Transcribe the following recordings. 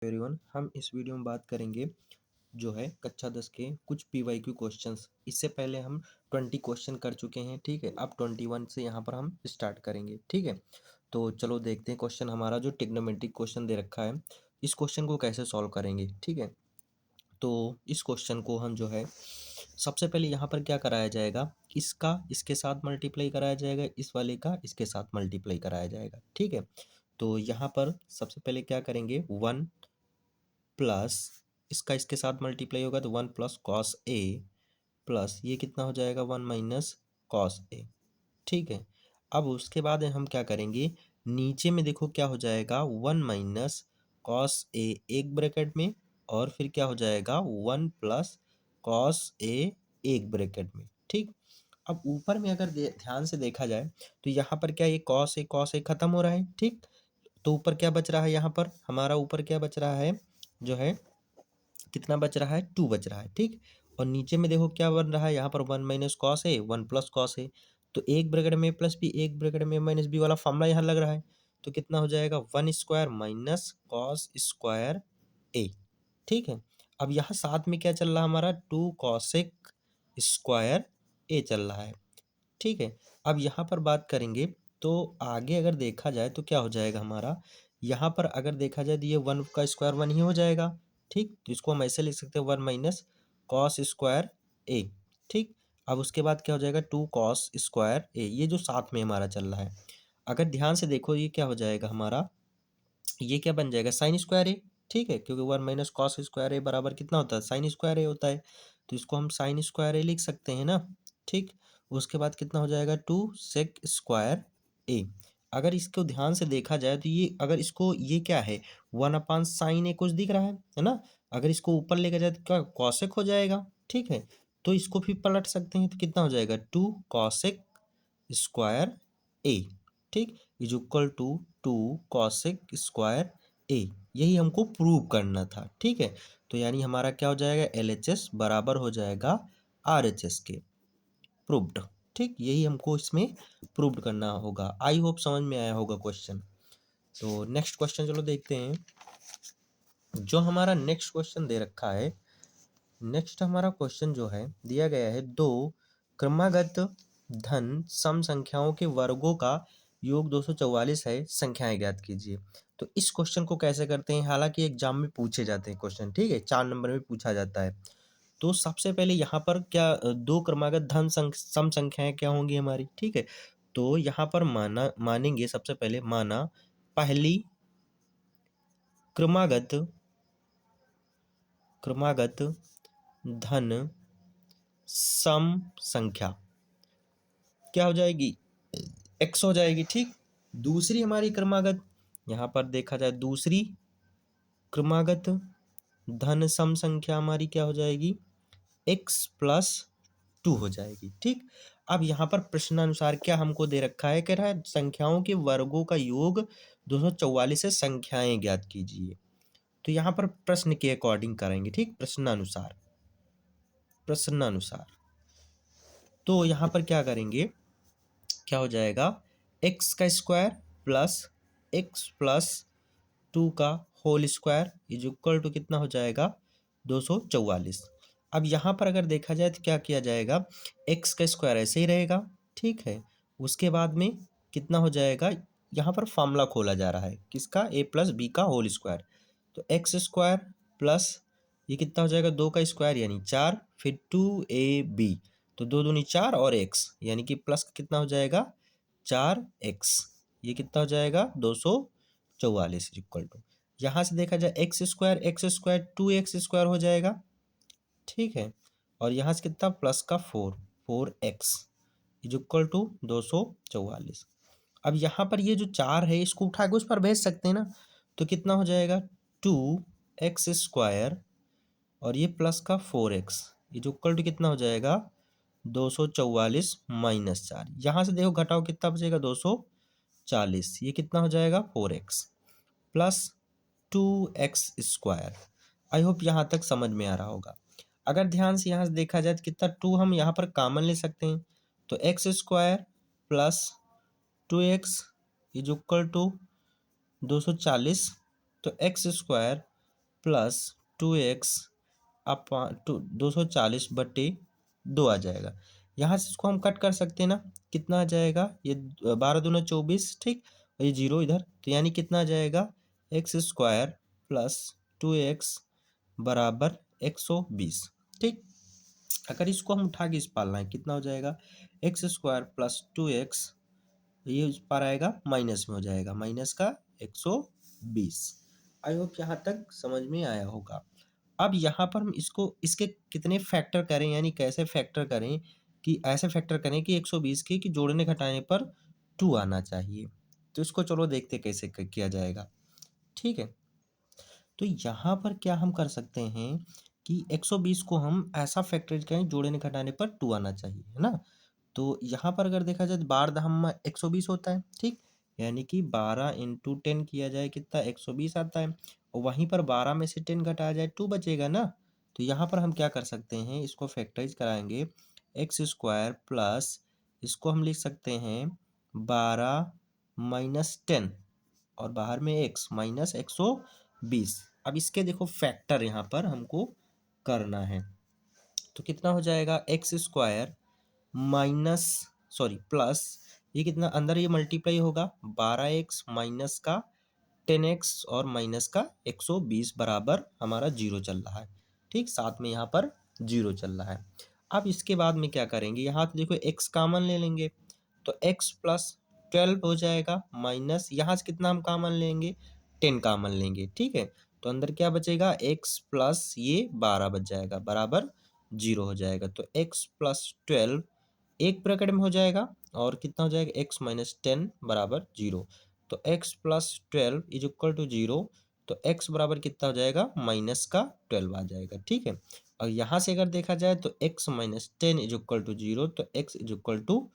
Everyone, हम इस video में बात करेंगे जो है कक्षा 10 के कुछ पीवाईक्यू क्वेश्चंस। इससे पहले हम 20 क्वेश्चन कर चुके हैं, ठीक है। अब 21 से यहाँ पर हम स्टार्ट करेंगे, ठीक है। तो चलो देखते हैं क्वेश्चन हमारा जो ट्रिग्नोमेट्रिक क्वेश्चन दे रखा है, इस क्वेश्चन को कैसे सॉल्व करेंगे, ठीक है। तो इस क्वेश्चन को हम जो है सबसे पहले यहाँ पर क्या कराया जाएगा, इसका इसके साथ मल्टीप्लाई कराया जाएगा, इस वाले का इसके साथ मल्टीप्लाई कराया जाएगा, ठीक है। तो यहाँ पर सबसे पहले क्या करेंगे, 1 प्लस इसका इसके साथ मल्टीप्लाई होगा तो 1 प्लस कॉस ए प्लस ये कितना हो जाएगा 1 माइनस कॉस ए, ठीक है। अब उसके बाद हम क्या करेंगे, नीचे में देखो क्या हो जाएगा 1 माइनस कॉस ए एक ब्रैकेट में, और फिर क्या हो जाएगा 1 प्लस कॉस ए एक ब्रैकेट में, ठीक। अब ऊपर में अगर ध्यान से देखा जाए तो यहाँ पर क्या ये कॉस ए खत्म हो रहा है, ठीक। तो ऊपर क्या बच रहा है, यहाँ पर हमारा ऊपर क्या बच रहा है, जो है कितना बच रहा है 2 बच रहा है, ठीक। और नीचे में देखो क्या बन रहा है, यहाँ पर 1 माइनस कॉस ए 1 प्लस कॉस ए, तो एक ब्रैकेट में प्लस बी एक ब्रैकेट में माइनस बी वाला फॉर्मूला यहाँ लग रहा है। तो कितना हो जाएगा 1 square minus cos square A, ठीक है। अब यहाँ साथ में क्या चल रहा है हमारा 2 कॉसेक स्क्वायर ए चल रहा है, ठीक है। अब यहाँ पर बात करेंगे तो आगे अगर देखा जाए तो क्या हो जाएगा हमारा, यहाँ पर अगर देखा जाए तो ये 1 का स्क्वायर 1 ही हो जाएगा, ठीक। तो इसको हम ऐसे लिख सकते हैं 1 माइनस कॉस स्क्वायर ए, ठीक। अब उसके बाद क्या हो जाएगा 2 कॉस स्क्वायर ए, ये जो साथ में हमारा चल रहा है। अगर ध्यान से देखो ये क्या हो जाएगा हमारा, ये क्या बन जाएगा साइन स्क्वायर ए, ठीक है, क्योंकि 1 माइनस कॉस स्क्वायर ए बराबर कितना होता है साइन स्क्वायर ए होता है। तो इसको हम साइन स्क्वायर ए लिख सकते हैं ना, ठीक। उसके बाद कितना हो जाएगा 2 सेक स्क्वायर ए। अगर इसको ध्यान से देखा जाए तो ये अगर इसको ये क्या है 1 अपान साइन ए कुछ दिख रहा है ना। अगर इसको ऊपर लेकर जाए तो क्या कॉसेक हो जाएगा, ठीक है। तो इसको भी पलट सकते हैं तो कितना हो जाएगा 2 कॉसेक स्क्वायर ए, ठीक, is equal to 2 cosec square A. यही हमको प्रूव करना था, ठीक है। तो यानी हमारा क्या हो जाएगा LHS बराबर हो जाएगा RHS के, प्रूव्ड, ठीक। यही हमको इसमें प्रूव्ड करना होगा। आई होप समझ में आया होगा क्वेश्चन। तो नेक्स्ट क्वेश्चन चलो देखते हैं। जो हमारा नेक्स्ट क्वेश्चन दे रखा है, नेक्स्ट हमारा क्वेश्चन जो है दिया गया है, दो क्रमागत धन सम संख्याओं के वर्गों का योग 244 है, संख्याएं ज्ञात कीजिए। तो इस क्वेश्चन को कैसे करते हैं, हालांकि एग्जाम में पूछे जाते हैं क्वेश्चन, ठीक है, 4 नंबर में पूछा जाता है। तो सबसे पहले यहाँ पर क्या दो क्रमागत धन सम संख्याएं क्या होंगी हमारी, ठीक है। तो यहाँ पर मानेंगे सबसे पहले, माना पहली क्रमागत क्रमागत धन सम संख्या क्या हो जाएगी x हो जाएगी, ठीक। दूसरी हमारी क्रमागत, यहाँ पर देखा जाए दूसरी क्रमागत धन सम संख्या हमारी क्या हो जाएगी x प्लस 2 हो जाएगी, ठीक। अब यहाँ पर प्रश्नानुसार क्या हमको दे रखा है, कह रहा है संख्याओं के वर्गों का योग 244 से संख्याएं ज्ञात कीजिए। तो यहाँ पर प्रश्न के अकॉर्डिंग करेंगे, ठीक, प्रश्नानुसार। तो यहाँ पर क्या करेंगे, क्या हो जाएगा x का स्क्वायर प्लस x प्लस 2 का whole square is equal to कितना हो जाएगा 244। अब यहाँ पर अगर देखा जाए तो क्या किया जाएगा, x का स्क्वायर ऐसे ही रहेगा, ठीक है। उसके बाद में कितना हो जाएगा, यहाँ पर फॉर्मूला खोला जा रहा है किसका, a प्लस बी का होल स्क्वायर। तो एक्स स्क्वायर प्लस ये कितना हो जाएगा 2 का स्क्वायर यानी 4, फिर 2ab, तो 2 दूनी 4 और x यानी कि प्लस कितना हो जाएगा 4x, ये कितना हो जाएगा 244 इक्वल टू, यहाँ से देखा जाए एक्स स्क्वायर 2x स्क्वायर हो जाएगा, ठीक है। और यहाँ से कितना प्लस का 4x इज इक्वल टू 244। अब यहाँ पर ये जो 4 है इसको उठा के उस पर भेज सकते हैं ना। तो कितना हो जाएगा 2x स्क्वायर और ये प्लस का 4x इज इक्वल टू कितना हो जाएगा 244 माइनस 4। यहाँ से देखो घटाओ कितना बचेगा 240, ये कितना हो जाएगा 4x plus 2x square. I hope यहाँ तक समझ में आ रहा होगा। अगर ध्यान से यहाँ से देखा जाए तो कितना 2 हम यहाँ पर कॉमन ले सकते हैं, तो x square plus 2x is equal to 240, तो x square plus 2x upon 240/2 आ जाएगा। यहाँ से इसको हम कट कर सकते हैं ना, कितना आ जाएगा, ये 12×2 = 24, ठीक, और ये 0 इधर, तो यानी कितना आ जाएगा, x² प्लस 2x बराबर 120, ठीक। अगर इसको हम उठा के इस पार लाएं, कितना हो जाएगा, x² प्लस 2x, ये उस पार आएगा माइनस में हो जाएगा, माइनस का 120। आई होप यहाँ तक समझ में आया होगा। अब यहाँ पर हम इसको इसके कितने फैक्टर करें, यानी कैसे फैक्टर करें, कि ऐसे फैक्टर करें कि 120 के कि जोड़ने घटाने पर 2 आना चाहिए। तो इसको चलो देखते कैसे किया जाएगा, ठीक है। तो यहाँ पर क्या हम कर सकते हैं कि 120 को हम ऐसा फैक्टराइज करें जोड़ने घटाने पर 2 आना चाहिए, है ना। तो यहाँ पर अगर देखा जाए तो 12 120 होता है, ठीक, यानी कि 12 × 10 किया जाए कितना, 120 आता है, और वहीं पर 12 में से 10 घटाया जाए 2 बचेगा ना। तो यहाँ पर हम क्या कर सकते हैं, इसको फैक्टराइज कराएंगे, x² प्लस, इसको हम लिख सकते हैं 12 माइनस 10, और बाहर में x माइनस 120। अब इसके देखो फैक्टर यहाँ पर हमको करना है, तो कितना हो जाएगा, x² माइनस, सॉरी प्लस, ये कितना अंदर ये मल्टीप्लाई होगा, 12x माइनस का 10x और माइनस का 120 बराबर हमारा 0 चल रहा है, ठीक, साथ में यहाँ पर 0 चल रहा है। अब इसके बाद में क्या करेंगे, यहाँ तो देखो x कॉमन ले लेंगे, तो x प्लस 12 हो जाएगा, माइनस यहाँ से कितना हम कॉमन लेंगे, 10 कॉमन लेंगे, ठीक है। तो अंदर क्या बचेगा, x प्लस ये 12 बच जाएगा, बराबर 0 हो जाएगा। तो x प्लस 12 एक ब्रैकेट में हो जाएगा, और कितना हो जाएगा, x माइनस 10 बराबर 0। तो x plus 12 is equal to 0, तो x बराबर कितना हो जाएगा, माइनस का 12 आ जाएगा, ठीक है। और यहाँ से अगर देखा जाए तो x minus 10 is equal to 0, तो x इज इक्वल टू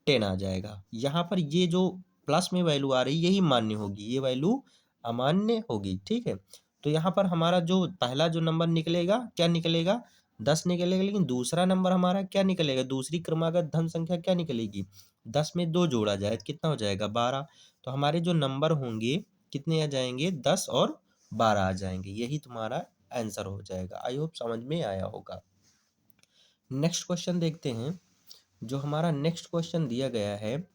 10 आ जाएगा। यहाँ पर ये जो प्लस में वैल्यू आ रही है यही मान्य होगी, ये वैल्यू अमान्य होगी, ठीक है। तो यहाँ पर हमारा जो पहला जो नंबर निकलेगा क्या निकलेगा, 10 निकलेगा, लेकिन दूसरा नंबर हमारा क्या निकलेगा, दूसरी क्रमागत धन संख्या क्या निकलेगी, 10 में 2 जोड़ा जाए तो कितना हो जाएगा, 12। तो हमारे जो नंबर होंगे कितने आ जाएंगे, 10 और 12 आ जाएंगे, यही तुम्हारा आंसर हो जाएगा। आई होप समझ में आया होगा। नेक्स्ट क्वेश्चन देखते हैं। जो हमारा नेक्स्ट क्वेश्चन दिया गया है,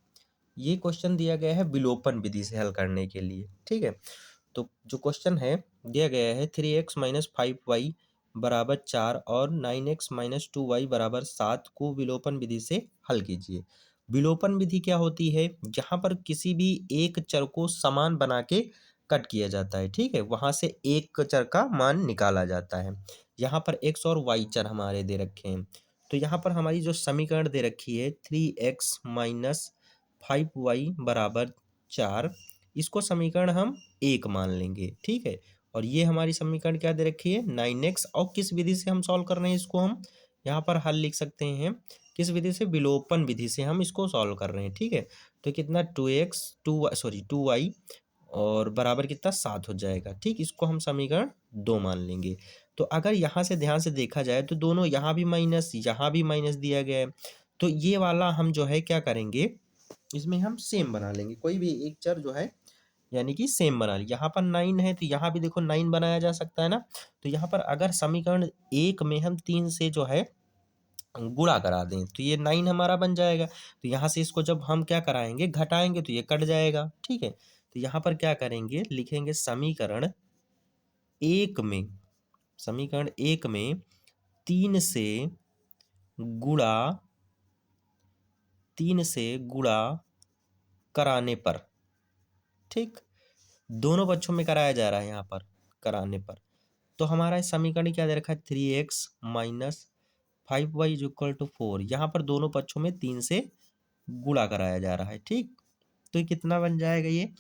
ये क्वेश्चन दिया गया है विलोपन विधि से हल करने के लिए, ठीक है। तो जो क्वेश्चन है दिया गया है, 3x माइनस 5y बराबर 4 और 9x माइनस 2y बराबर 7 को विलोपन विधि से हल कीजिए। विलोपन विधि क्या होती है, जहाँ पर किसी भी एक चर को समान बना के कट किया जाता है, ठीक है, वहाँ से एक चर का मान निकाला जाता है। यहाँ पर x और y चर हमारे दे रखे हैं, तो यहाँ पर हमारी जो समीकरण दे रखी है 3x माइनस 5y बराबर 4, इसको समीकरण हम 1 मान लेंगे, ठीक है। और ये हमारी समीकरण क्या दे रखी है, 9x, और किस विधि से हम सॉल्व कर रहे हैं इसको, हम यहाँ पर हल लिख सकते हैं किस विधि से, विलोपन विधि से हम इसको सॉल्व कर रहे हैं, ठीक है। तो कितना 2y और बराबर कितना 7 हो जाएगा, ठीक, इसको हम समीकरण 2 मान लेंगे। तो अगर यहाँ से ध्यान से देखा जाए तो दोनों यहाँ भी माइनस दिया गया है, तो ये वाला हम जो है क्या करेंगे, इसमें हम सेम बना लेंगे, कोई भी एक चर जो है यानी कि सेम बना लिया। यहाँ पर 9 है तो यहाँ भी देखो 9 बनाया जा सकता है ना। तो यहाँ पर अगर समीकरण 1 में हम 3 से जो है गुणा करा दें तो ये 9 हमारा बन जाएगा। तो यहाँ से इसको जब हम क्या कराएंगे, घटाएंगे, तो ये कट जाएगा, ठीक है। तो यहाँ पर क्या करेंगे, लिखेंगे समीकरण एक में 3 से गुणा कराने पर, ठीक, दोनों पक्षों में कराया जा रहा है यहाँ पर कराने पर। तो हमारा समीकरण क्या दे रखा है, 3x minus 5y is equal to 4, यहाँ पर दोनों पक्षों में 3 से गुणा कराया जा रहा है, ठीक। तो ये कितना बन जाएगा, ये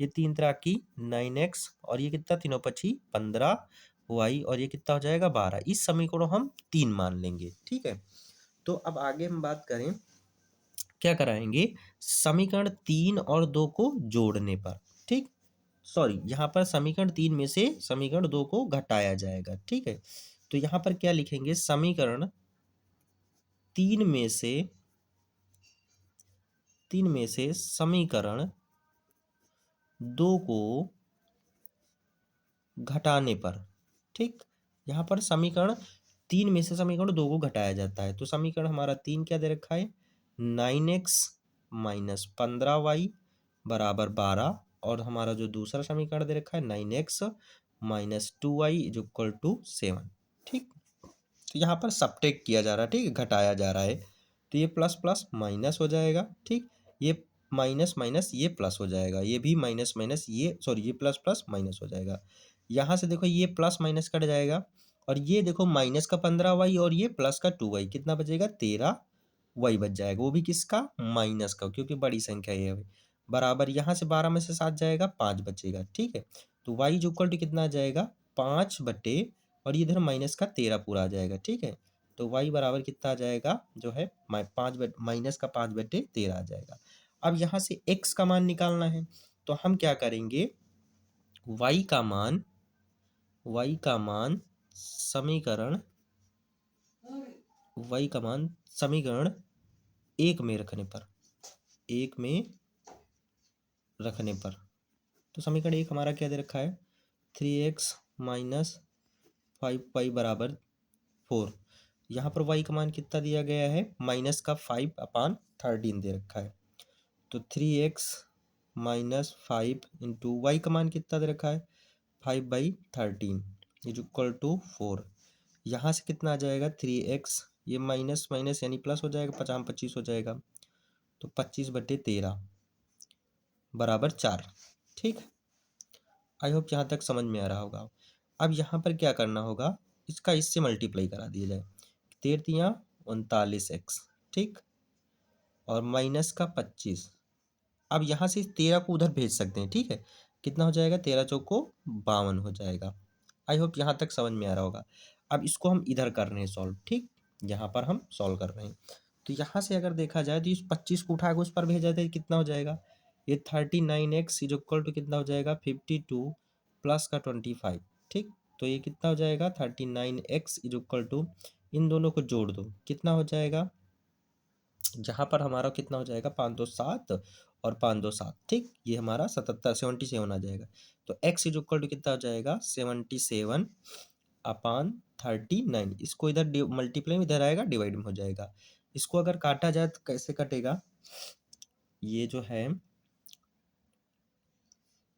3 तरह की 9x, और ये कितना तीनों पक्षी 15y, और ये कितना हो जाएगा 12। इस समीकरण हम 3 मान लेंगे, ठीक है। तो अब आगे हम बात करें, क्या कराएंगे, समीकरण 3 और 2 को जोड़ने पर, ठीक, सॉरी, यहाँ पर समीकरण 3 में से समीकरण 2 को घटाया जाएगा, ठीक है। तो यहाँ पर क्या लिखेंगे, समीकरण 3 में से समीकरण 2 को घटाने पर, ठीक, यहाँ पर समीकरण 3 में से समीकरण 2 को घटाया जाता है, तो समीकरण हमारा 3 क्या दे रखा है, 9x माइनस 15y बराबर 12, और हमारा जो दूसरा समीकरण दे रखा है 9x minus 2y is equal to 7। ठीक, तो यहाँ पर सबट्रैक्ट किया जा रहा है, ठीक है, घटाया जा रहा है, तो ये प्लस प्लस माइनस हो जाएगा। ठीक, ये माइनस माइनस ये प्लस हो जाएगा, ये भी माइनस माइनस ये सॉरी ये प्लस प्लस माइनस हो जाएगा। यहाँ से देखो ये प्लस माइनस कट जाएगा, और ये देखो माइनस का 15y और ये प्लस का 2y, कितना बचेगा 13y बच जाएगा, वो भी किसका, माइनस का, क्योंकि बड़ी संख्या ये है। बराबर यहाँ से 12 में से 7 जाएगा, 5 बचेगा। ठीक है, तो y इज इक्वल टू कितना आ जाएगा, 5 बटे, और ये इधर माइनस का 13 पूरा आ जाएगा। ठीक है, तो y बराबर कितना आ जाएगा, जो है माइनस का 5/13 आ जाएगा। अब यहाँ से x का मान निकालना है, तो हम क्या करेंगे, y का मान समीकरण एक में रखने पर, तो समीकरण एक हमारा क्या दे रखा है, 3x माइनस 5y बराबर 4। यहाँ पर y का मान कितना दिया गया है, माइनस का 5/13 दे रखा है, तो 3x माइनस 5 इंटू वाई का मान कितना दे रखा है, 5/13 इज इक्वल टू 4। यहाँ से कितना आ जाएगा, 3x, ये माइनस माइनस यानी प्लस हो जाएगा, 50 हो जाएगा, तो 25/13 बराबर 4। ठीक, आई होप यहाँ तक समझ में आ रहा होगा। अब यहाँ पर क्या करना होगा, इसका इससे मल्टीप्लाई करा दिया जाए, 13×39x, ठीक, और माइनस का 25। अब यहाँ से 13 को उधर भेज सकते हैं। ठीक है, कितना हो जाएगा, 13×4 = 52 हो जाएगा। आई होप यहाँ तक समझ में आ रहा होगा। अब इसको हम इधर कर रहे हैं सॉल्व। ठीक, यहाँ पर हम सॉल्व कर रहे हैं, तो यहाँ से अगर देखा जाए तो इस 25 को उठा के उस पर भेजा जाए, कितना हो जाएगा, ये 39x इज इक्वल टू कितना हो जाएगा, 52 प्लस का 25। ठीक, तो ये कितना हो जाएगा, 39x इज इक्वल टू, इन दोनों को जोड़ दो, कितना हो जाएगा, जहाँ पर हमारा कितना हो जाएगा, 5 2 7 और 5 2 7। ठीक, ये हमारा 77 आ जाएगा, तो x इज इक्वल टू कितना हो जाएगा, 77/39। इसको इधर मल्टीप्लाई में इधर आएगा, डिवाइड में हो जाएगा। इसको अगर काटा जाए तो कैसे कटेगा, ये जो है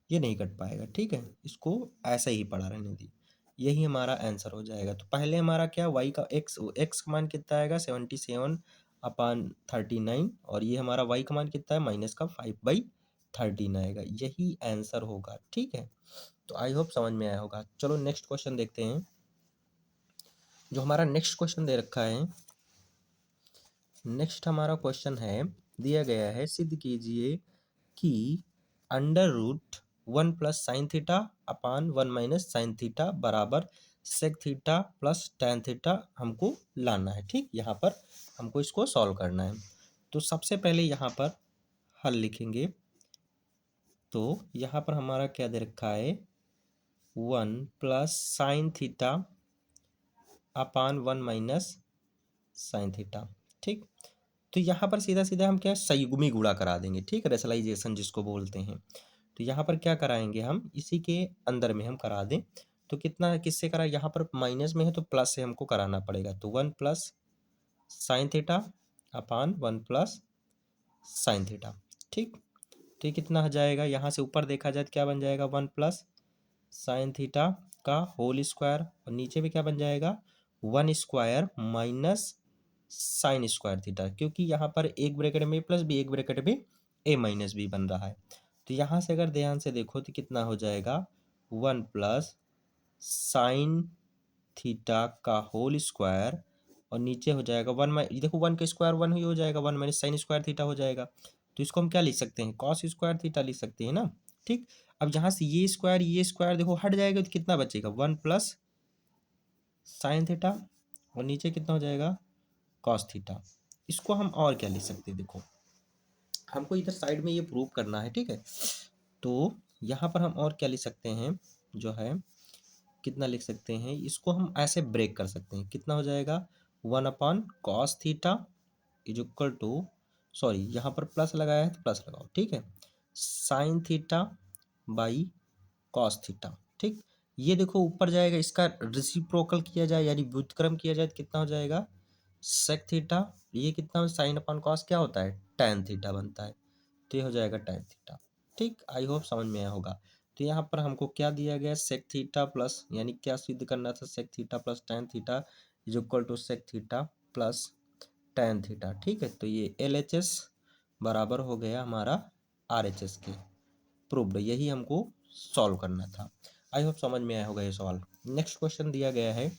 ये नहीं कट पाएगा। ठीक है, इसको ऐसा ही पड़ा रहने दी, यही हमारा आंसर हो जाएगा। तो पहले हमारा क्या, y का x का मान कितना आएगा, 77/39, और ये हमारा y का मान कितना है, माइनस का 5/13 आएगा, यही आंसर होगा। ठीक है, तो आई होप समझ में आया होगा। चलो नेक्स्ट क्वेश्चन देखते हैं। जो हमारा नेक्स्ट क्वेश्चन दे रखा है, नेक्स्ट हमारा क्वेश्चन है, दिया गया है, सिद्ध कीजिए कि √1 plus sine theta upon 1 minus sine theta बराबर sec theta plus tan theta हमको लाना है। ठीक, यहाँ पर हमको इसको सॉल्व करना है। तो सबसे पहले यहाँ पर हल लिखेंगे, तो यहाँ पर हमारा क्या दे रखा है, 1 plus sine theta upon 1 minus sine theta. ठीक, तो यहाँ पर सीधा सीधा हम क्या, संयुग्मी गुणा करा देंगे। ठीक, रेशनलाइजेशन जिसको बोलते हैं। तो यहाँ पर क्या कराएंगे, हम इसी के अंदर में हम करा दें, तो कितना किससे करा, यहाँ पर माइनस में है तो प्लस से हमको कराना पड़ेगा, तो 1 plus sine theta upon 1 plus sine theta. ठीक, तो ये कितना हो जाएगा, यहाँ से ऊपर देखा जाए तो क्या बन जाएगा, 1 प्लस साइन थीटा का होल स्क्वायर, और नीचे में क्या बन जाएगा, 1 square minus sine square theta, क्योंकि यहाँ पर एक ब्रैकेट में प्लस बी, एक ब्रैकेट में ए माइनस बी बन रहा है। तो यहाँ से अगर ध्यान से देखो तो कितना हो जाएगा, 1 प्लस साइन थीटा का होल स्क्वायर, और नीचे हो जाएगा 1 देखो 1 का स्क्वायर 1 ही हो जाएगा, 1 माइनस साइन स्क्वायर थीटा हो जाएगा। तो इसको हम क्या लिख सकते हैं, कॉस स्क्वायर थीटा लिख सकते हैं ना। ठीक, अब जहाँ से ये स्क्वायर देखो हट जाएगा, तो कितना बचेगा, 1 प्लस साइन थीटा, और नीचे कितना हो जाएगा, कॉस थीटा। इसको हम और क्या लिख सकते हैं, देखो हमको इधर साइड में ये प्रूव करना है। ठीक है, तो यहाँ पर हम और क्या लिख सकते हैं, जो है कितना लिख सकते हैं, इसको हम ऐसे ब्रेक कर सकते हैं, कितना हो जाएगा, 1/cos theta is equal to, sorry यहाँ पर प्लस लगाया है तो प्लस लगाओ। ठीक है, sine theta by cos theta. ठीक, ये देखो ऊपर जाएगा, इसका रेसिप्रोकल किया जाए यानी व्युत्क्रम किया जाए तो कितना हो जाएगा सेक थीटा। ये कितना साइन अपन कॉस क्या होता है टैन थीटा बनता है, तो ये हो जाएगा टैन थीटा। ठीक, आई होप समझ में आया होगा। तो यहाँ पर हमको क्या दिया गया सेक थीटा प्लस, यानी क्या सिद्ध करना था, sec theta plus tan theta is equal to sec theta plus tan theta. ठीक है, तो ये एल एच एस बराबर हो गया हमारा आर एच एस के, प्रूव्ड। यही हमको सॉल्व करना था। आई होप समझ में आया होगा ये सवाल। नेक्स्ट क्वेश्चन दिया गया है,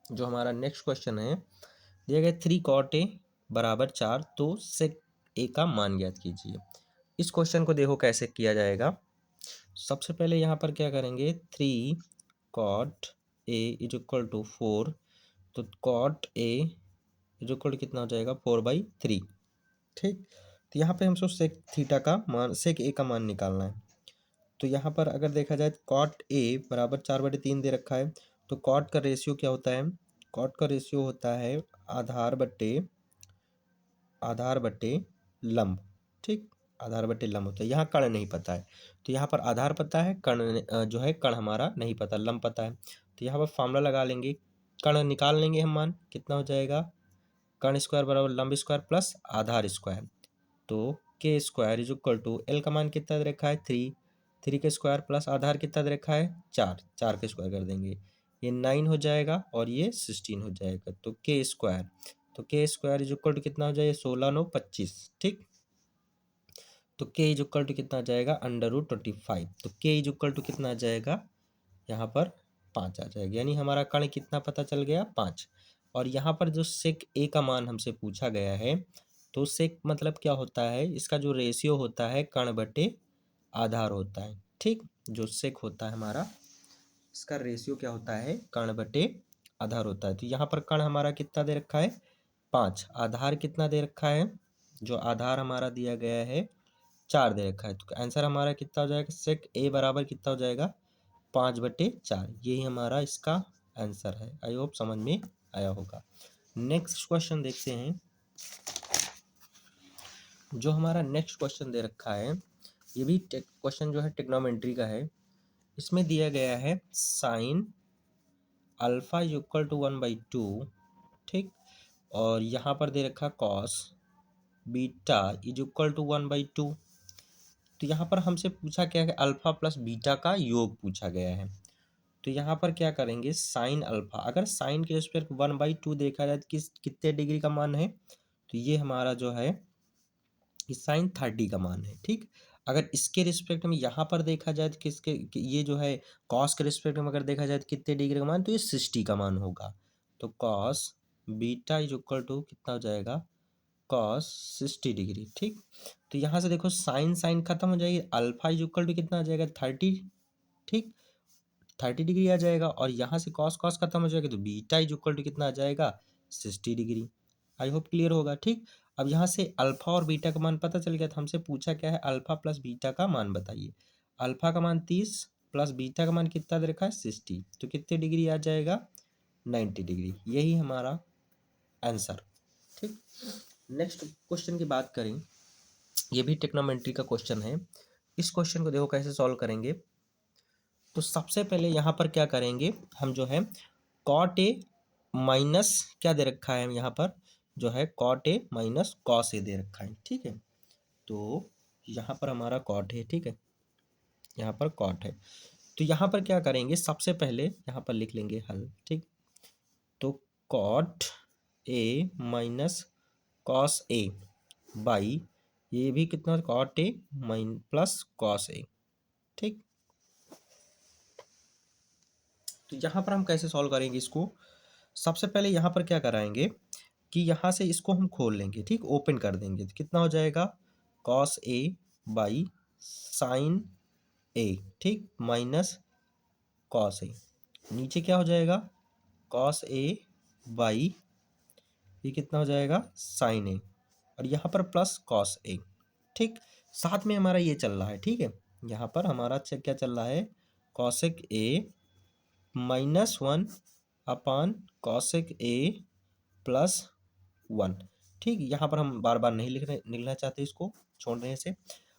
जो हमारा नेक्स्ट क्वेश्चन है दिया गया 3 cot a बराबर 4, तो सेक ए का मान ज्ञात कीजिए। इस क्वेश्चन को देखो कैसे किया जाएगा। सबसे पहले यहाँ पर क्या करेंगे 3 cot a is equal to 4, तो cot a is equal to कितना हो जाएगा 4/3। ठीक, तो यहाँ पे हमको सेक थीटा का मान, सेक ए का मान निकालना है। तो यहाँ पर अगर देखा जाए कॉट ए बराबर 4/3 दे रखा है, तो कॉट का रेशियो क्या होता है, कॉट का रेशियो होता है आधार बट्टे लंब। ठीक, आधार बट्टे लंब होता है। यहाँ कर्ण नहीं पता है, तो यहाँ पर आधार पता है, कर्ण जो है कर्ण हमारा नहीं पता, लंब पता है। तो यहाँ पर फॉर्मूला लगा लेंगे, कर्ण निकाल लेंगे हम, मान कितना हो जाएगा कर्ण स्क्वायर बराबर लंब स्क्वायर प्लस आधार स्क्वायर। तो K square is equal to L का मान कितना दे रखा है 3, 3 के स्क्वायर प्लस आधार कितना दे रखा है 4, 4 के स्क्वायर कर देंगे, ये 9 हो जाएगा और ये 16 हो जाएगा। तो के स्क्वायर, तो K square is equal to कितना हो जाएगा 16 9 25। ठीक, तो के इज इक्वल टू कितना आ जाएगा √25। तो के इज इक्वल टू कितना आ जाएगा यहाँ पर 5 आ जाएगा, यानी हमारा कर्ण कितना पता चल गया 5। और यहाँ पर जो सेक ए का मान हमसे पूछा गया है, तो सेक मतलब क्या होता है, इसका जो रेशियो होता है कर्ण बटे आधार होता है। ठीक, जो सेक होता है हमारा, इसका रेशियो क्या होता है कर्ण बटे आधार होता है। तो यहाँ पर कर्ण हमारा कितना दे रखा है 5, आधार कितना दे रखा है, जो आधार हमारा दिया गया है 4 दे रखा है। तो आंसर हमारा कितना हो जाएगा सेक ए बराबर कितना हो जाएगा 5/4, यही हमारा इसका आंसर है। आई होप समझ में आया होगा। नेक्स्ट क्वेश्चन देखते हैं, जो हमारा नेक्स्ट क्वेश्चन दे रखा है, ये भी क्वेश्चन जो है टेक्नोमेट्री का है। इसमें दिया गया है साइन अल्फा इक्वल टू 1/2। ठीक, और यहाँ पर दे रखा cos beta is equal to 1/2। तो यहाँ पर हमसे पूछा क्या है अल्फा प्लस बीटा का योग पूछा गया है। तो यहाँ पर क्या करेंगे साइन अल्फा, अगर साइन के रिस्पेक्ट 1/2 देखा जाए तो कितने डिग्री का मान है, तो ये हमारा जो है साइन 30 का मान है। ठीक, अगर इसके रिस्पेक्ट में यहाँ पर देखा जाए तो ये जो है कॉस के रिस्पेक्ट में अगर देखा जाए तो कितने डिग्री का मान, तो ये 60 का मान होगा। तो cos beta is equal to कितना हो जाएगा कॉस 60 डिग्री। ठीक, तो यहाँ से देखो साइन साइन खत्म हो जाएगी, अल्फा इज इक्वल टू कितना आ जाएगा 30। ठीक, 30 डिग्री आ जाएगा, और यहाँ से कॉस कॉस खत्म हो जाएगा, तो बीटा इज इक्वल टू कितना आ जाएगा 60 डिग्री। आई होप क्लियर होगा। ठीक, अब यहाँ से अल्फा और बीटा का मान पता चल गया, तो हमसे पूछा क्या है अल्फा प्लस बीटा का मान बताइए। अल्फा का मान 30 प्लस बीटा का मान कितना दे रखा है 60, तो कितने डिग्री आ जाएगा 90 डिग्री, यही हमारा आंसर। ठीक, नेक्स्ट क्वेश्चन की बात करें, ये भी टेक्नोमेट्री का क्वेश्चन है। इस क्वेश्चन को देखो कैसे सॉल्व करेंगे। तो सबसे पहले यहाँ पर क्या करेंगे हम, जो है कॉट ए माइनस क्या दे रखा है यहाँ पर, जो है कॉट ए माइनस कॉस ए दे रखा है। ठीक है, तो यहाँ पर हमारा कॉट है। ठीक है, यहाँ पर कॉट है, तो यहाँ पर क्या करेंगे सबसे पहले यहाँ पर लिख लेंगे हल। ठीक, तो cot A minus cos A by, ये भी कितना cot A minus plus cos A. ठीक, तो यहाँ पर हम कैसे सॉल्व करेंगे इसको, सबसे पहले यहाँ पर क्या कराएंगे कि यहाँ से इसको हम खोल लेंगे। ठीक, ओपन कर देंगे, तो कितना हो जाएगा कॉस ए बाई साइन ए। ठीक, माइनस कॉस ए, नीचे क्या हो जाएगा कॉस ए बाई ये कितना हो जाएगा साइन ए, और यहाँ पर प्लस कॉस ए। ठीक, साथ में हमारा ये चल रहा है। ठीक है, यहाँ पर हमारा क्या चल रहा है कॉसेक ए -1 अपान कॉसेक ए +1। ठीक, यहाँ पर हम बार बार नहीं लिखना चाहते, इसको छोड़ रहे हैं इसे।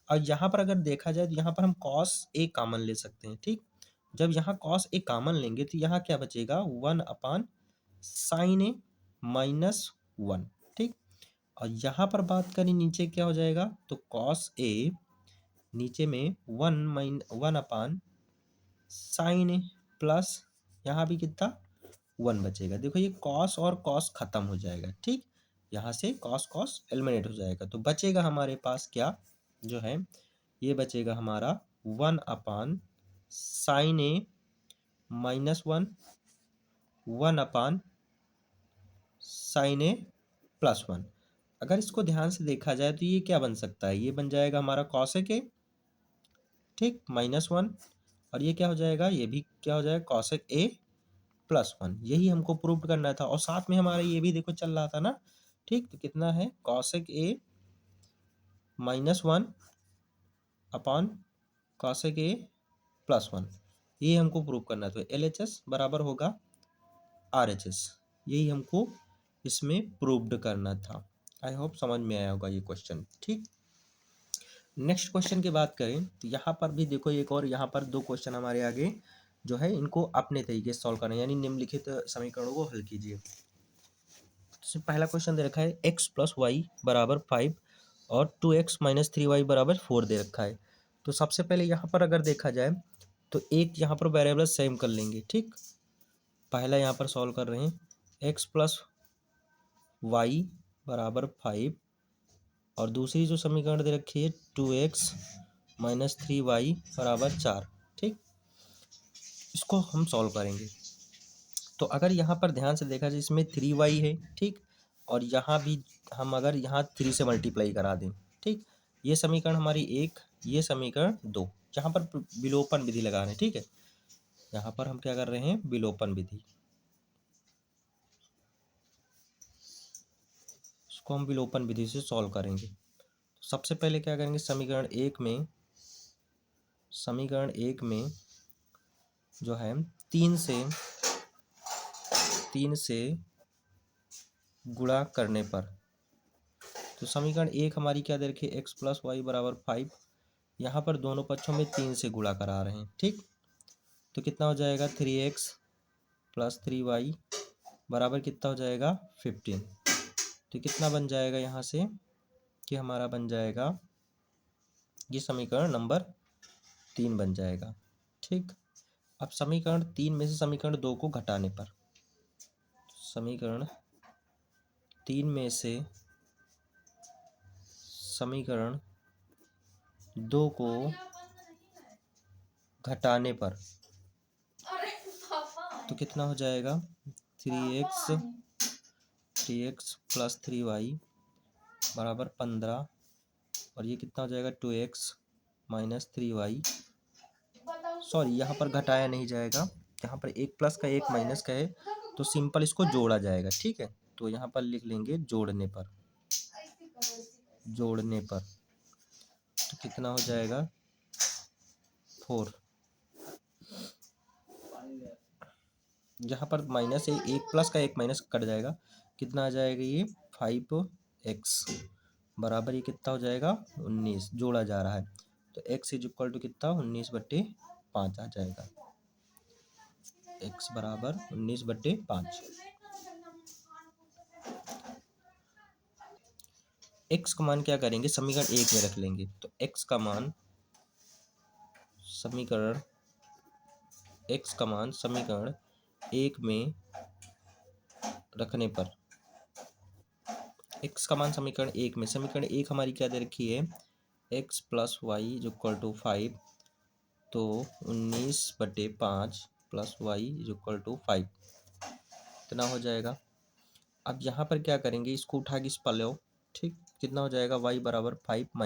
और यहाँ पर अगर देखा जाए तो यहाँ पर हम कॉस ए कॉमन ले सकते हैं, ठीक। जब यहाँ कॉस ए कॉमन लेंगे तो यहाँ क्या बचेगा, 1/sin a -1, ठीक। और यहाँ पर बात करें नीचे क्या हो जाएगा, तो कॉस ए नीचे में 1/sin a प्लस यहाँ भी कितना 1 बचेगा। देखो ये कॉस और कॉस खत्म हो जाएगा, ठीक। यहाँ से कॉस कॉस एलिमिनेट हो जाएगा, तो बचेगा हमारे पास क्या जो है, ये बचेगा हमारा 1/sin a -1, 1/sin a +1। अगर इसको ध्यान से देखा जाए तो ये क्या बन सकता है, ये बन जाएगा हमारा कॉसेक ए, ठीक, -1। और ये क्या हो जाएगा, ये भी क्या हो जाएगा, कॉसेक ए +1। यही हमको प्रूव करना था, और साथ में हमारा ये भी देखो चल रहा था ना, ठीक। तो कितना है, कॉसेक ए -1 अपॉन कॉसेक ए +1, ये हमको प्रूव करना था। LHS बराबर होगा RHS, यही हमको इसमें प्रूव्ड करना था। आई होप समझ में आया होगा ये क्वेश्चन, ठीक। नेक्स्ट क्वेश्चन की बात करें तो यहाँ पर भी देखो एक और, यहाँ पर 2 क्वेश्चन हमारे आगे जो है इनको अपने तरीके से सॉल्व करना है, यानी निम्नलिखित समीकरणों को हल कीजिए। तो पहला क्वेश्चन दे रखा है x + y = 5 और 2x - 3y = 4 दे रखा है। तो सबसे पहले यहाँ पर अगर देखा जाए तो एक यहाँ पर वेरिएबल सेम कर लेंगे, ठीक। पहला यहाँ पर सॉल्व कर रहे हैं, x + y = 5 और दूसरी जो समीकरण दे रखी है 2x - 3y = 4, ठीक। इसको हम सॉल्व करेंगे। तो अगर यहाँ पर ध्यान से देखा जाए इसमें 3y है, ठीक। और यहाँ भी हम अगर यहाँ 3 से मल्टीप्लाई करा दें, ठीक। ये समीकरण हमारी 1, ये समीकरण 2। यहाँ पर विलोपन विधि लगा रहे हैं, ठीक है। यहाँ पर हम क्या कर रहे हैं, विलोपन विधि, इसको हम विलोपन विधि से सॉल्व करेंगे। सबसे पहले क्या करेंगे, समीकरण एक में जो है 3 से गुणा करने पर, तो समीकरण 1 हमारी क्या दे रखी है, x + y = 5। यहाँ पर दोनों पक्षों में 3 से गुणा करा रहे हैं, ठीक। तो कितना हो जाएगा, 3x + 3y बराबर कितना हो जाएगा, 15। तो कितना बन जाएगा यहाँ से कि हमारा बन जाएगा, ये समीकरण नंबर 3 बन जाएगा, ठीक। अब समीकरण 3 में से समीकरण 2 को घटाने पर, समीकरण 3 में से समीकरण 2 को घटाने पर तो कितना हो जाएगा, 3x + 3y = 15 और ये कितना हो जाएगा, 2x - 3y, सॉरी यहाँ पर घटाया नहीं जाएगा, यहाँ पर एक प्लस का एक माइनस का है तो सिंपल इसको जोड़ा जाएगा, ठीक है। तो यहाँ पर लिख लेंगे जोड़ने पर, तो कितना हो जाएगा, 4। यहाँ पर माइनस है, एक प्लस का एक माइनस कट जाएगा, कितना आ जाएगा, ये 5x बराबर ये कितना हो जाएगा, 19, जोड़ा जा रहा है तो x = कितना, 19/5 आ जाएगा, x बराबर 19/5। x का मान क्या करेंगे, समीकरण 1 में रख लेंगे, तो x का मान समीकरण 1 में रखने पर, x का मान समीकरण 1 में, समीकरण 1 हमारी क्या दे रखी है, x + y = 5, तो 19/5 + y = 5 इतना हो जाएगा। अब यहाँ पर क्या करेंगे, इसको उठा के इस पर लो, ठीक। कितना हो जाएगा, y = 5 -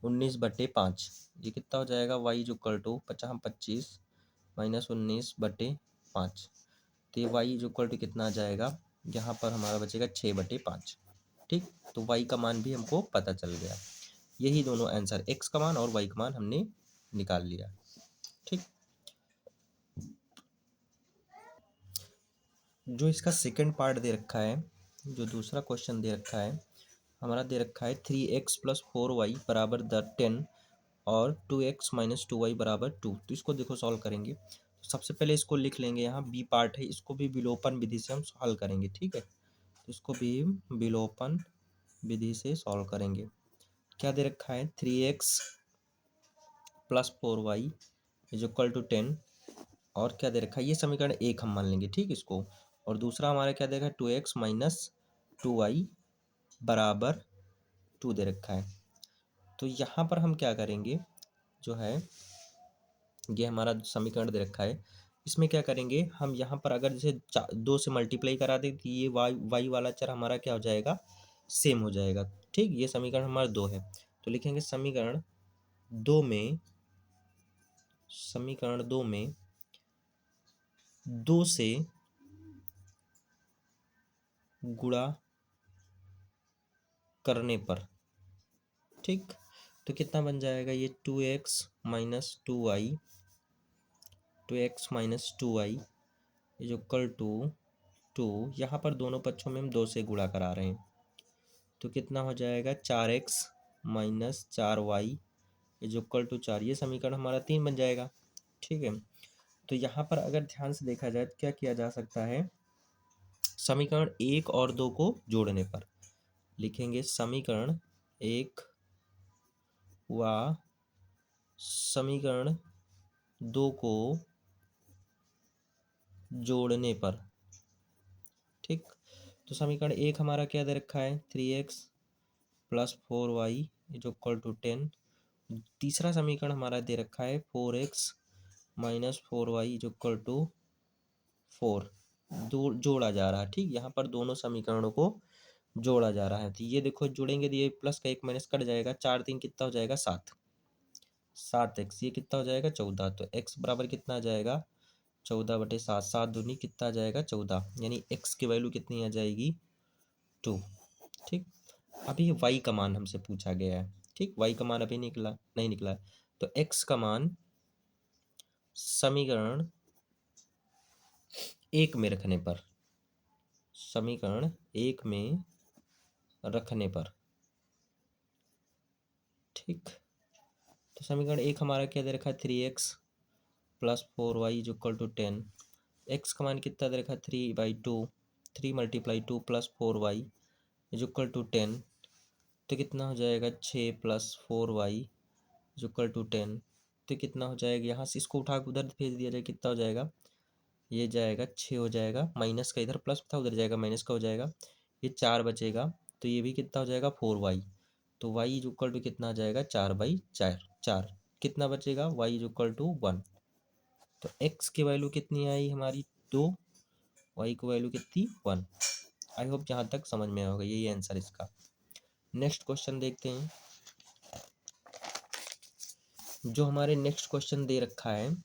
19/5, ये कितना हो जाएगा, y = 25 - 19/5, तो ये y = कितना आ जाएगा, यहाँ पर हमारा बचेगा 6/5, ठीक। तो y का मान भी हमको पता चल गया। यही दोनों आंसर, x का मान और y का मान हमने निकाल लिया, ठीक। जो इसका सेकंड पार्ट दे रखा है, जो दूसरा क्वेश्चन दे रखा है हमारा दे रखा है 3x प्लस 4y बराबर 10 और 2x माइनस 2y बराबर 2। तो इसको देखो सॉल्व करेंगे। तो सबसे पहले इसको लिख लेंगे, यहाँ बी पार्ट है, इसको भी विलोपन विधि से हम सॉल्व करेंगे, ठीक है। तो इसको भी विलोपन विधि से सॉल्व करेंगे। क्या दे रखा है 3x plus 4y is equal to 10 और क्या दे रखा है, ये समीकरण एक हम मान लेंगे, ठीक इसको। और दूसरा हमारा क्या दे रखा है 2x माइनस 2y बराबर 2 दे रखा है। तो यहाँ पर हम क्या करेंगे, जो है ये हमारा समीकरण दे रखा है, इसमें क्या करेंगे हम, यहाँ पर अगर जैसे 2 से मल्टीप्लाई करा दें तो ये वाई वाला चर हमारा क्या हो जाएगा, सेम हो जाएगा, ठीक। ये समीकरण हमारा 2 है, तो लिखेंगे समीकरण 2 में, समीकरण 2 में 2 से गुणा करने पर, ठीक, तो कितना बन जाएगा ये 2x minus 2y, 2x minus 2y is equal to 2। यहाँ पर दोनों पक्षों में हम 2 से गुणा करा रहे हैं, तो कितना हो जाएगा 4x minus 4y is equal to 4। ये समीकरण हमारा 3 बन जाएगा, ठीक है। तो यहाँ पर अगर ध्यान से देखा जाए तो क्या किया जा सकता है, समीकरण 1 और 2 को जोड़ने पर लिखेंगे समीकरण 1 व समीकरण 2 को जोड़ने पर, ठीक। तो समीकरण 1 हमारा क्या दे रखा है 3x plus 4y is equal to 10। तीसरा समीकरण हमारा दे रखा है 4x minus 4y is equal to 4। जोड़ा जा रहा है, ठीक, यहाँ पर दोनों समीकरणों को जोड़ा जा रहा है। तो ये देखो जुड़ेंगे तो ये प्लस का 1 माइनस कट जाएगा, 4 3 कितना हो जाएगा 7, 7x ये कितना हो जाएगा 14। तो x बराबर कितना आ जाएगा 14/7, 7 दूनी कितना आ जाएगा 14, यानी x की वैल्यू कितनी आ जाएगी 2, ठीक। अभी ये y का मान हमसे पूछा गया है, ठीक, y का मान अभी नहीं निकला है। तो x का मान समीकरण 1 में रखने पर, समीकरण 1 में रखने पर, ठीक। तो समीकरण 1 हमारा क्या दे रखा है 3x plus 4y is equal to 10। x का मान कितना दे रखा है 3/2, 3 multiply 2 plus 4y is equal to 10। तो कितना हो जाएगा 6 plus 4y is equal to 10। तो कितना हो जाएगा, यहाँ से इसको उठा के उधर भेज दिया जाए, कितना हो जाएगा, ये जाएगा 6 हो जाएगा, माइनस का इधर प्लस था उधर जाएगा माइनस का हो जाएगा, ये 4 बचेगा। तो ये भी कितना हो जाएगा 4y। तो y इज इक्वल टू कितना आ जाएगा 4/4, 4 कितना बचेगा y इज इक्वल टू 1। तो x की वैल्यू कितनी आई हमारी 2, y की वैल्यू कितनी 1। आई होप जहाँ तक समझ में होगा, यही आंसर इसका। नेक्स्ट क्वेश्चन देखते हैं। जो हमारे नेक्स्ट क्वेश्चन दे रखा है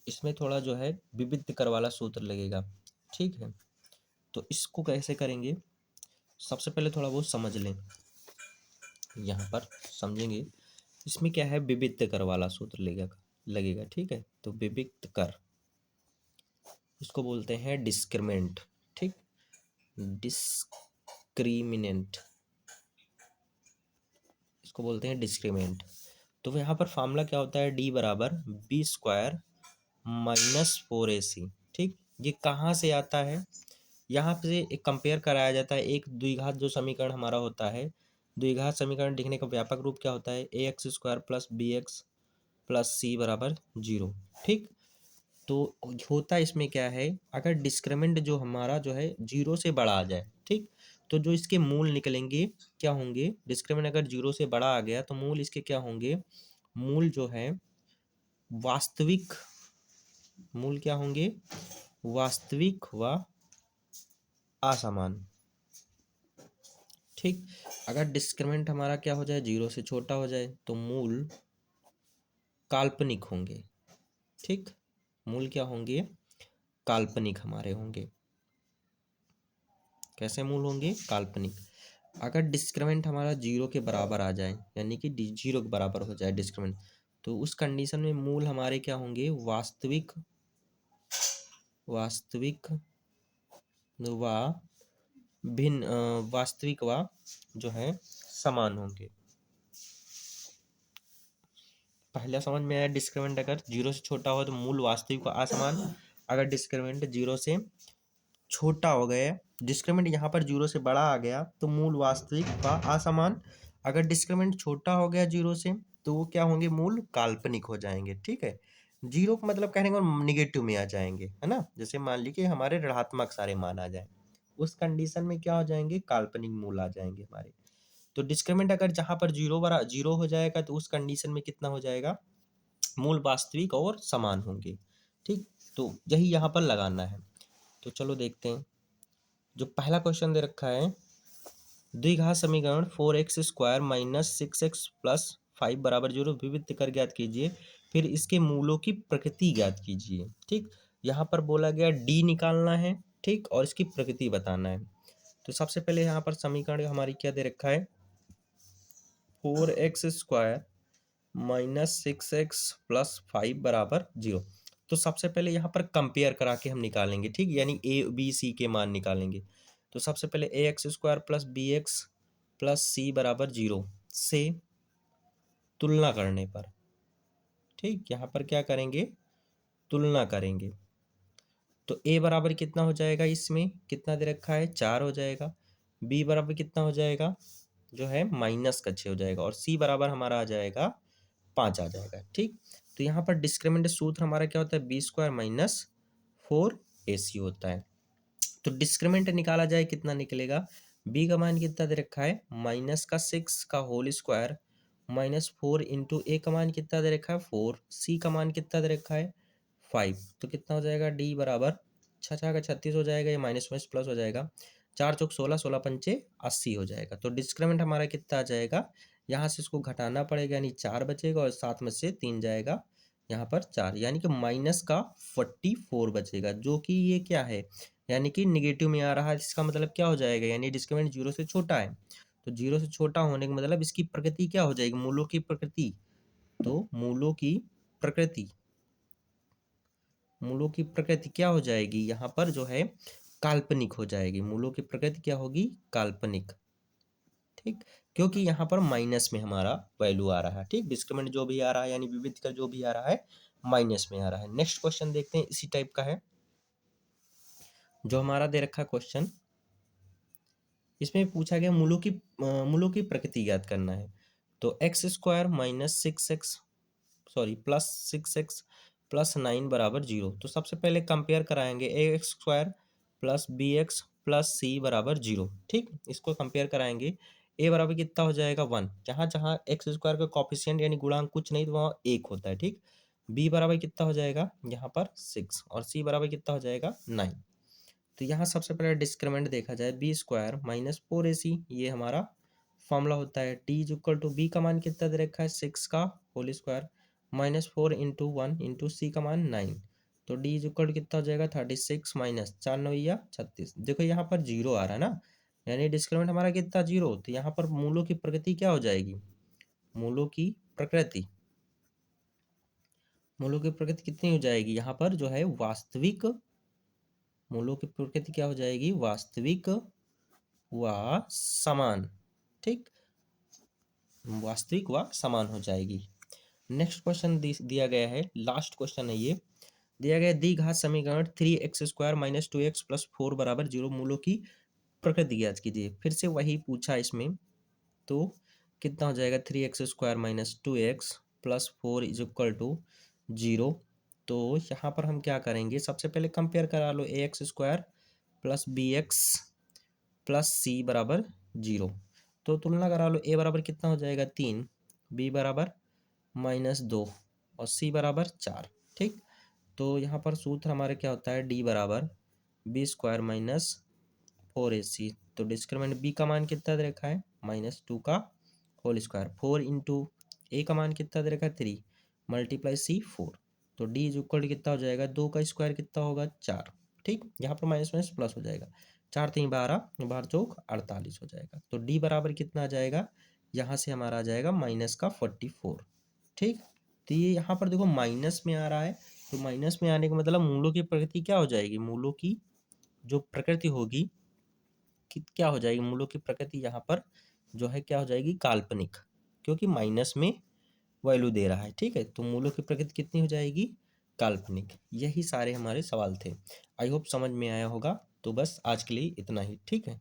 इसमें थोड़ा जो है विविध कर वाला सूत्र लगेगा, ठीक है। तो इसको कैसे करेंगे, सबसे पहले थोड़ा बहुत समझ लें, यहाँ पर समझेंगे। इसमें क्या है विविध कर वाला सूत्र लगेगा, ठीक है। तो विविध कर, इसको बोलते हैं डिस्क्रिमिनेंट, ठीक, डिस्क्रिमिनेंट, इसको बोलते हैं डिस्क्रिमिनेंट। तो यहाँ पर फॉर्मूला क्या होता है, डी बराबर बी स्क्वायर माइनस 4ac, ठीक। ये कहाँ से आता है, यहाँ पे एक कंपेयर कराया जाता है, एक द्विघात जो समीकरण हमारा होता है, द्विघात समीकरण लिखने का व्यापक रूप क्या होता है ax square plus b x plus c बराबर 0, ठीक। तो होता इसमें क्या है, अगर डिस्क्रिमिनेंट जो हमारा जो है 0 से बड़ा आ जाए, ठीक, तो जो इसके मूल निकलेंगे क्या होंगे, डिस्क्रिमिनेंट अगर 0 से बड़ा आ गया तो मूल इसके क्या होंगे, मूल जो है वास्तविक, मूल क्या होंगे वास्तविक व असमान, ठीक। अगर डिस्क्रिमिनेंट हमारा क्या हो जाए 0 से छोटा हो जाए तो मूल काल्पनिक होंगे, ठीक, मूल क्या होंगे काल्पनिक हमारे होंगे। कैसे मूल होंगे काल्पनिक। अगर डिस्क्रिमिनेंट हमारा 0 के बराबर आ जाए, यानी कि 0 के बराबर हो जाए डिस्क्रिमिनेंट, तो उस कंडीशन में मूल हमारे क्या होंगे वास्तविक, वास्तविक व भिन्न वास्तविक व जो है समान होंगे। पहला समझ में आया, डिस्क्रिमिनेंट अगर जीरो से छोटा हो तो मूल वास्तविक व असमान, अगर डिस्क्रिमिनेंट जीरो से छोटा हो गया, डिस्क्रिमिनेंट यहाँ पर जीरो से बड़ा आ गया तो मूल वास्तविक व असमान, अगर डिस्क्रिमिनेंट छोटा हो गया जीरो से तो वो क्या होंगे, मूल काल्पनिक हो जाएंगे। ठीक है, जीरो का मतलब कहने का निगेटिव में आ जाएंगे, है ना। जैसे मान लीजिए हमारे ऋणात्मक सारे मान आ जाए, उस कंडीशन में क्या हो जाएंगे, काल्पनिक मूल आ जाएंगे हमारे। तो डिस्क्रिमिनेंट अगर जहाँ पर जीरो हो जाएगा तो उस कंडीशन में कितना हो जाएगा, मूल वास्तविक और समान होंगे। ठीक, तो यही यहाँ पर लगाना है। तो चलो देखते हैं, जो पहला क्वेश्चन दे रखा है, द्विघात समीकरण 4x² माइनस 6x प्लस 5 बराबर 0 विविध कर ज्ञात कीजिए, फिर इसके मूलों की प्रकृति ज्ञात कीजिए। ठीक, यहाँ पर बोला गया डी निकालना है, ठीक, और इसकी प्रकृति बताना है। तो सबसे पहले यहाँ पर समीकरण हमारी क्या दे रखा है, 4x² माइनस 6x प्लस 5 बराबर 0। तो सबसे पहले यहाँ पर कंपेयर करा के हम निकालेंगे, ठीक, यानी ए बी सी के मान निकालेंगे। तो सबसे पहले ax² plus bx plus c बराबर 0 से तुलना करने पर, ठीक, यहाँ पर क्या करेंगे, तुलना करेंगे। तो a बराबर कितना हो जाएगा, इसमें कितना दे रखा है 4 हो जाएगा, b बराबर कितना हो जाएगा, जो है -6 हो जाएगा, और c बराबर हमारा आ जाएगा 5 आ जाएगा। ठीक, तो यहाँ पर डिस्क्रिमिनेंट सूत्र हमारा क्या होता है, b² माइनस 4ac होता है। तो डिस्क्रिमिनेंट निकाला जाए कितना निकलेगा, b का मान कितना दे रखा है, -6 का होल स्क्वायर माइनस 4 इंटू ए का मान कितना दे रखा है 4, सी का मान कितना दे रखा है 5। तो कितना हो जाएगा, डी बराबर 6 का 36 हो जाएगा, ये माइनस में प्लस हो जाएगा, 4 चौक 16, 16 पंचे 80 हो जाएगा। तो डिस्क्रिमिनेंट हमारा कितना आ जाएगा, यहाँ से इसको घटाना पड़ेगा, यानी 4 बचेगा और 7 में से 3 जाएगा, यहाँ पर 4, यानी कि माइनस का 44 बचेगा, जो कि ये क्या है, यानी कि निगेटिव में आ रहा है। इसका मतलब क्या हो जाएगा, यानी डिस्क्रिमिनेंट जीरो से छोटा है। तो जीरो से छोटा होने का मतलब इसकी प्रकृति क्या हो जाएगी, मूलों की प्रकृति। तो मूलों की प्रकृति क्या हो जाएगी, यहाँ पर जो है काल्पनिक हो जाएगी। मूलों की प्रकृति क्या होगी, काल्पनिक। ठीक, क्योंकि यहाँ पर माइनस में हमारा वैल्यू आ रहा है। ठीक, डिस्क्रिमिनेंट जो भी आ रहा है यानी विविध का जो भी आ रहा है माइनस में आ रहा है। नेक्स्ट क्वेश्चन देखते हैं, इसी टाइप का है जो हमारा दे रखा क्वेश्चन। इसमें पूछा गया मूलों की प्रकृति ज्ञात करना है। तो x² minus 6x plus 6x plus 9 बराबर 0। तो सबसे पहले कंपेयर कराएंगे ax² plus bx plus c बराबर 0। ठीक, इसको कंपेयर कराएंगे, a बराबर कितना हो जाएगा 1, जहाँ जहाँ x² का कॉफिशिएंट यानी गुणांक कुछ नहीं तो वहाँ 1 होता है। ठीक, b बराबर कितना हो जाएगा यहाँ पर 6 और c बराबर कितना हो जाएगा 9। तो यहाँ सबसे पहले डिस्क्रिमिनेंट देखा जाए, b² माइनस 4ac, ये हमारा फॉर्मूला होता है। t is equal to b का मान कितना दे रखा है 6 का whole square minus 4 into 1 into c का मान 9। तो d इज इक्वल टू कितना हो जाएगा 36 माइनस 4 9 या 36। देखो यहाँ पर जीरो आ रहा है ना, यानी डिस्क्रिमिनेंट हमारा कितना जीरो। तो यहाँ पर मूलों की प्रकृति क्या हो जाएगी, मूलों की प्रकृति कितनी हो जाएगी, यहाँ पर जो है वास्तविक, मूलों की प्रकृति क्या हो जाएगी, वास्तविक व समान। ठीक, वास्तविक व समान हो जाएगी। नेक्स्ट क्वेश्चन दिया गया है, लास्ट क्वेश्चन है ये, दिया गया द्विघात समीकरण 3x² माइनस 2x प्लस 4 बराबर 0 मूलों की प्रकृति ज्ञात कीजिए। फिर से वही पूछा इसमें, तो कितना हो जाएगा 3x² minus 2x plus 4 is equal to 0। तो यहाँ पर हम क्या करेंगे, सबसे पहले कंपेयर करा लो ax² plus bx plus c बराबर 0। तो तुलना करा लो, a बराबर कितना हो जाएगा 3, b बराबर -2 और c बराबर 4। ठीक, तो यहाँ पर सूत्र हमारे क्या होता है, d बराबर b² माइनस 4ac। तो डिस्क्रिमिनेंट b का मान कितना दे रखा है -2 का होल स्क्वायर, 4 इंटू ए का मान कितना दे रखा है 3 मल्टीप्लाई c 4। तो d इज इक्वल टू कितना हो जाएगा, 2 का स्क्वायर कितना होगा 4। ठीक, यहाँ पर माइनस माइनस प्लस हो जाएगा, 4 3 12, 12 चौक 48 हो जाएगा। तो d बराबर कितना आ जाएगा, यहाँ से हमारा आ जाएगा -44। ठीक, तो ये यहाँ पर देखो माइनस में आ रहा है, तो माइनस में आने का मतलब मूलों की प्रकृति क्या हो जाएगी, मूलों की जो प्रकृति होगी क्या हो जाएगी, मूलों की प्रकृति यहाँ पर जो है क्या हो जाएगी, काल्पनिक, क्योंकि माइनस में वैल्यू दे रहा है। ठीक है, तो मूलों की प्रकृति कितनी हो जाएगी, काल्पनिक। यही सारे हमारे सवाल थे। आई होप समझ में आया होगा। तो बस आज के लिए इतना ही। ठीक है।